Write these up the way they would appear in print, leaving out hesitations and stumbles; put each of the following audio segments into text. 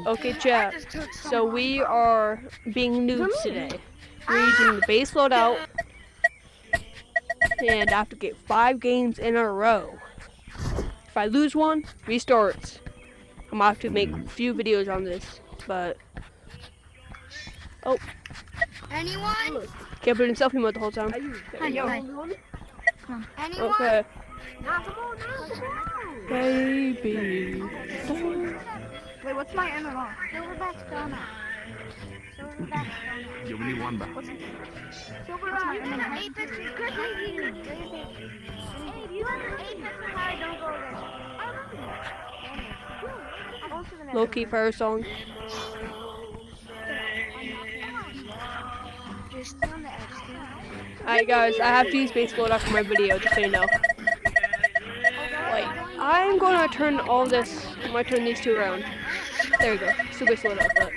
Okay, chat. So we are being noobs today. We're using the base loadout, and I have to get 5 games in a row. If I lose one, restarts. I'm gonna have to make a few videos on this, but oh, Anyone? can't put in selfie mode the whole time. There you go. Anyone? Okay, Nah, come on now. baby. Wait, what's my MMR? Silverback donut. Silverback donut. Yo, we need one back. Silverback. You got an Apex is crazy. Hey, do you have an Apex or how? Don't go there. Low key fire song. You're still on the edge, still. Alright guys, I have to use base loadout for my video, just so you know. Like, I'm gonna turn all this, I'm gonna turn these two around. There you go, still base loadout, but.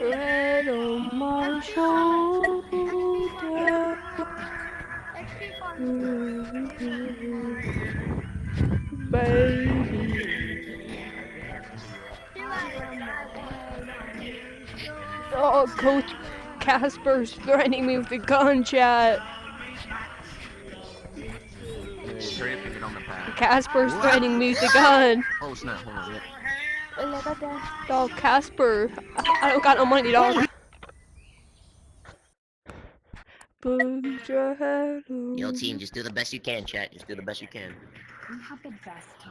Red on my shoulder. Baby. Oh, Coach Casper's threatening me with a gun, chat. Hurry up and get on the path. Casper's threatening me with a gun. Oh snap, hold on. Dog, Casper. I don't got no money, dog. Put your head on. Yo, team, just do the best you can, chat. Just do the best you can.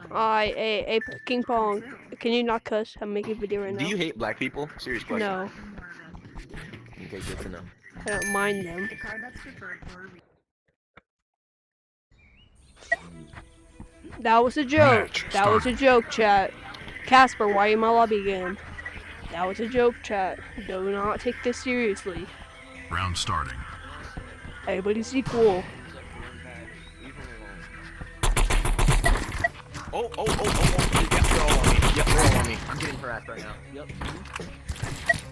Hey, King Pong. Can you not cuss? I'm making a video right now. Do you hate black people? Serious question. No, Okay, good to know. I don't mind them. That was a joke. That was a joke, chat. Casper, why are you in my lobby again? That was a joke, chat. Do not take this seriously. Round starting. Everybody's equal. Oh. Yep, they're all on me. Yep, they're all on me. I'm getting harassed right now. Yep.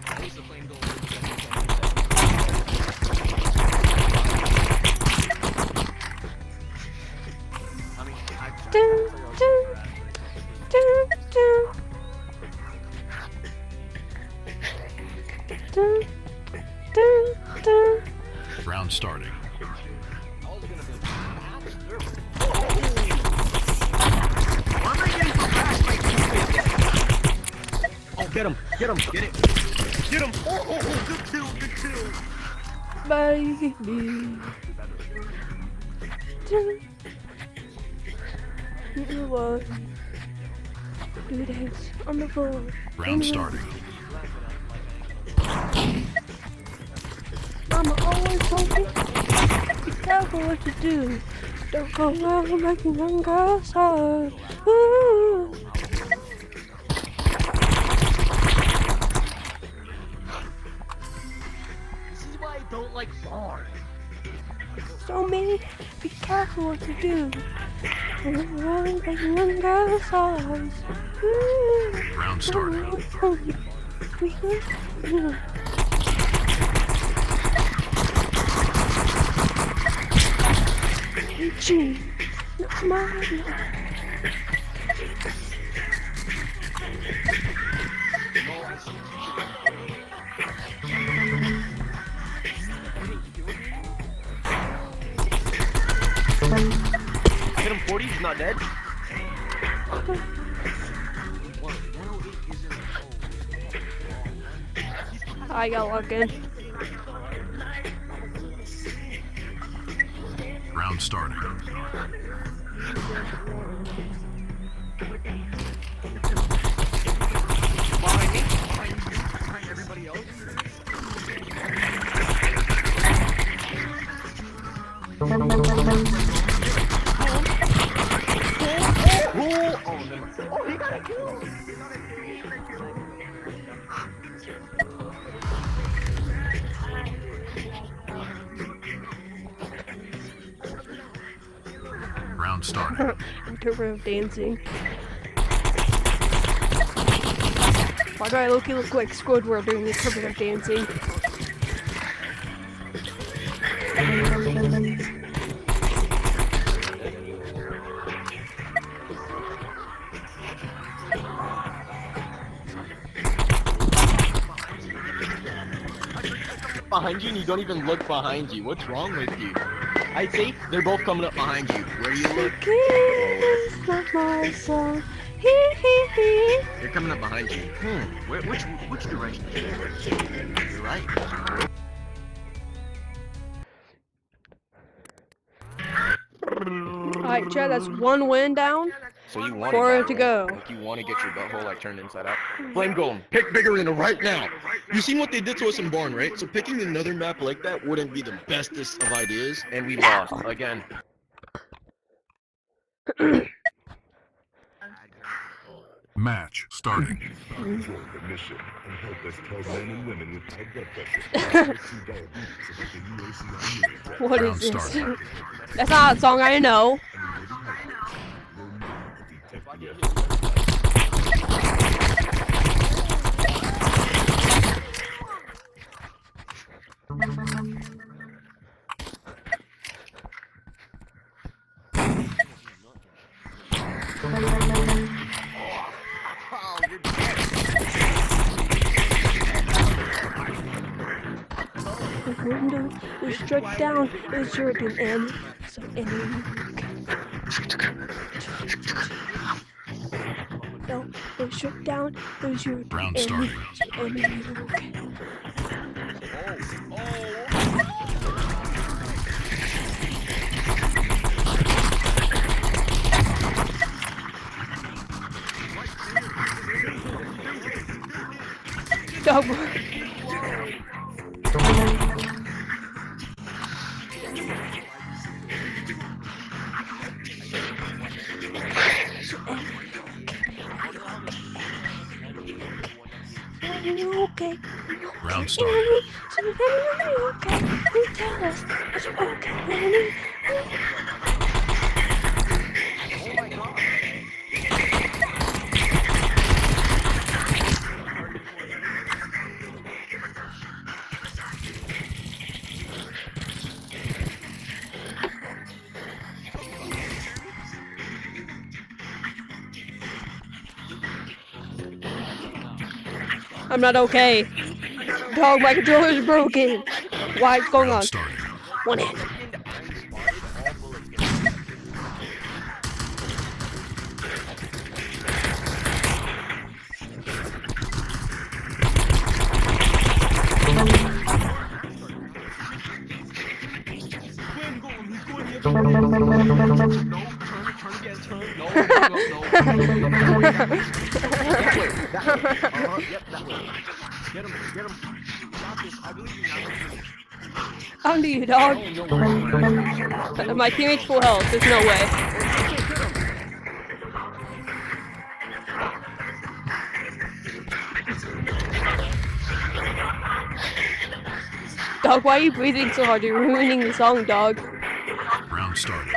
I used to play gold. Round starting. Oh, get him! Get him! Get it! Get him! Oh, good kill! Good kill! Baby. You know what? Do this on the floor. Round starting. Mama always told me, be careful what you do. Don't go around making young girls hard. Ooh. This is why I don't like bars. So me, be careful what you do. Don't go around making young girls hard. Ooh. Round starting. Gee, not mine. Hit him 40, he's not dead. I got locked in. Round starting. Behind me. Behind everybody else. Oh, he got a kill. Round starting. Interpreter of dancing. Why do I look like Squidward during the interpreter of dancing? behind you and you don't even look behind you. What's wrong with you? I see they're both coming up behind you. Where do you look? Kiss not my song. They're coming up behind you. Which direction? You're right. Alright, Chad, that's 1 win down. So you want 4 to go. Like you want to get your butthole like turned inside out. Flame Golem, pick bigger arena right now. You seen what they did to us in Barn, right? So picking another map like that wouldn't be the bestest of ideas, and we lost again. Match starting. What Round is this? started. That's not a song I know. The window was struck down. It was Jordan and so no, it was struck down. It was Jordan Round and starting. Dog. Okay. Round starting. Okay. You tell us it's okay. I'm not okay. Dog, my controller is broken. What's going on? Round starting. 1 hit. I'm to you, dog. My teammate's full health. There's no way. Dog, why are you breathing so hard? You're ruining the song, dog. Round starting.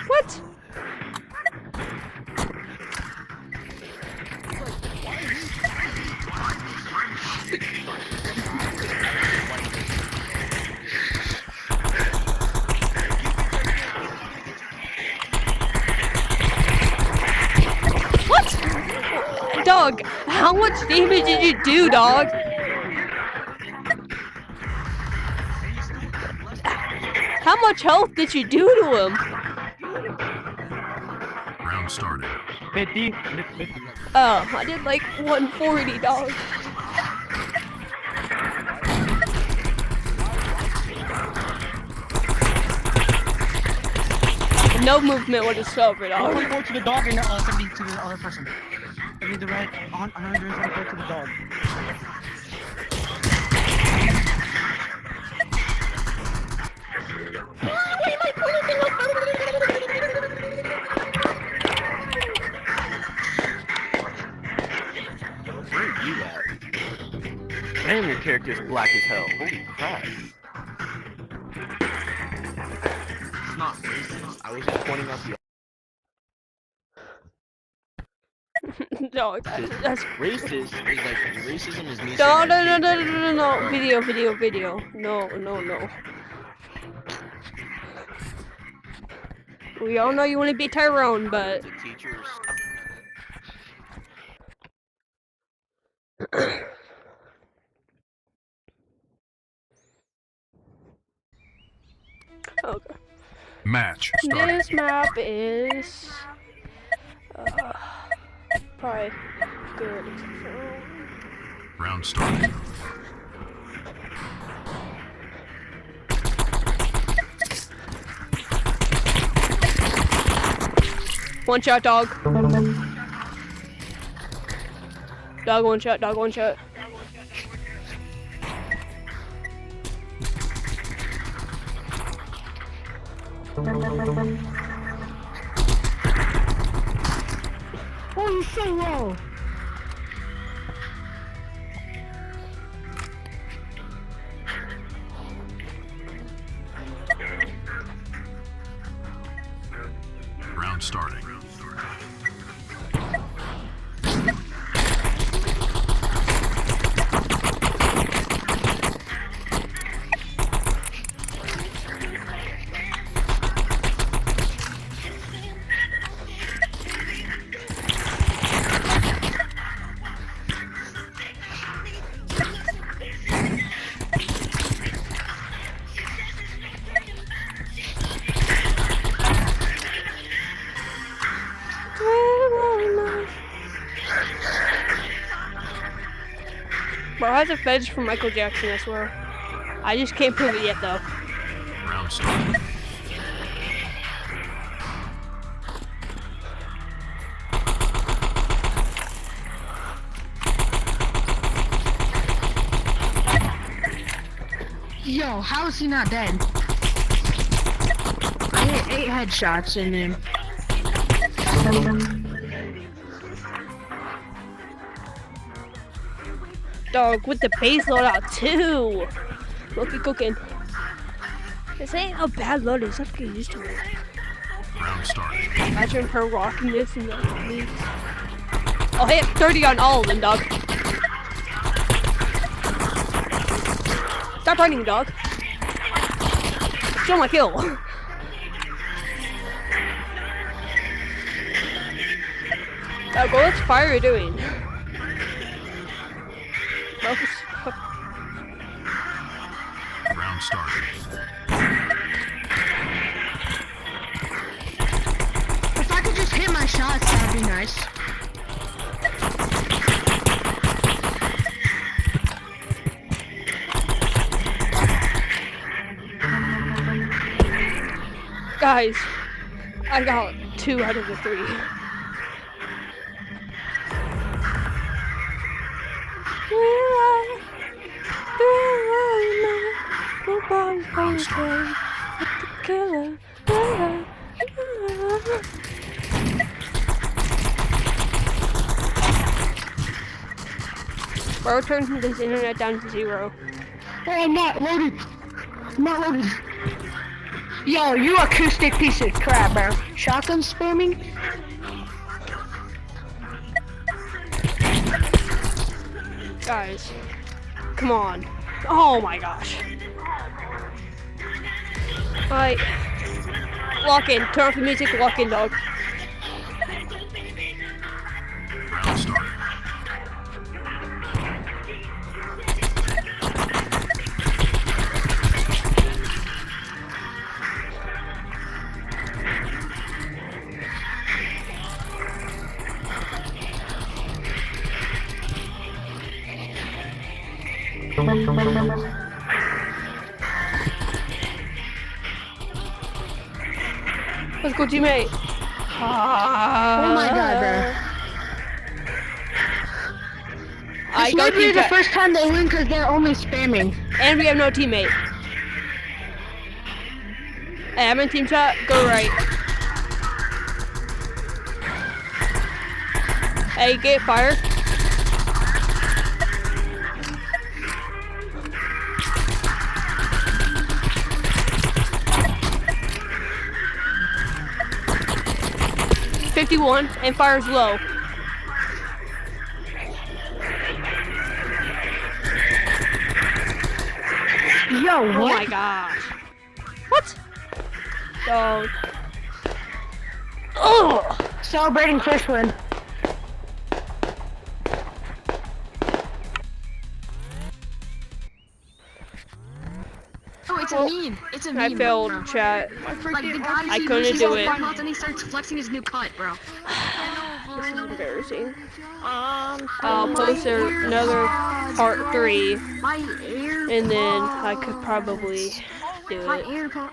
What? What? Dog, how much damage did you do, dog? How much health did you do to him? Round starting. 50. Oh, I did like 140, dog. No movement would have solved it, dog. 44 to the dog and 70 to the other person. I mean the red, 124 to the dog. Where are you at? Damn, your character's black as hell. Holy crap. It's not racist. I was just pointing out the Dog, that's racist is like racism is me. no, saying no, I no, hate no, you. no, no, no, video. No. We all know you want to be Tyrone, but As a teacher or Okay. Match started. This map is probably good. Round started. One shot, dog. Dog, one shot, dog, one shot. Oh, he's so low. Round starting. Bro has a fetish for Michael Jackson, I swear. I just can't prove it yet, though. Round started. Yo, how is he not dead? I hit 8 headshots in him. Dog with the base loadout too. Look at cooking. This ain't a bad load. It's not getting used to it. Round started. Imagine her rocking this in the leagues. I'll hit 30 on all of them, dog. Stop running, dog. Show my kill. Dog, what fire are you doing? Round started. If I could just hit my shots, that'd be nice. Guys, I got 2 out of the 3. Round started. Bro, turn this internet down to 0. Oh, I'm not loaded. I'm not loaded. Yo, you acoustic piece of crap, bro. Shotgun spamming? Guys, come on. Oh my gosh. Alright. Lock in. Turn off the music. Lock in, dog. Round started. Let's go, teammate. Oh my god, bro. I This go might be team the chat. first time they win because they're only spamming. And we have no teammate. Hey, I'm in team chat. Go right. Hey, get fire. $51 and fire's low. Yo, Oh what? my gosh. What? Dog. Oh! Celebrating first win. Oh, it's Well, a meme. It's a meme. I failed, bro. chat. Like the guy I he couldn't versus do all it. Fortnite and he starts flexing his new cut, bro. This is embarrassing. Oh I'll my post another AirPods, part bro. 3, My AirPods. and then I could probably do My it. AirPods.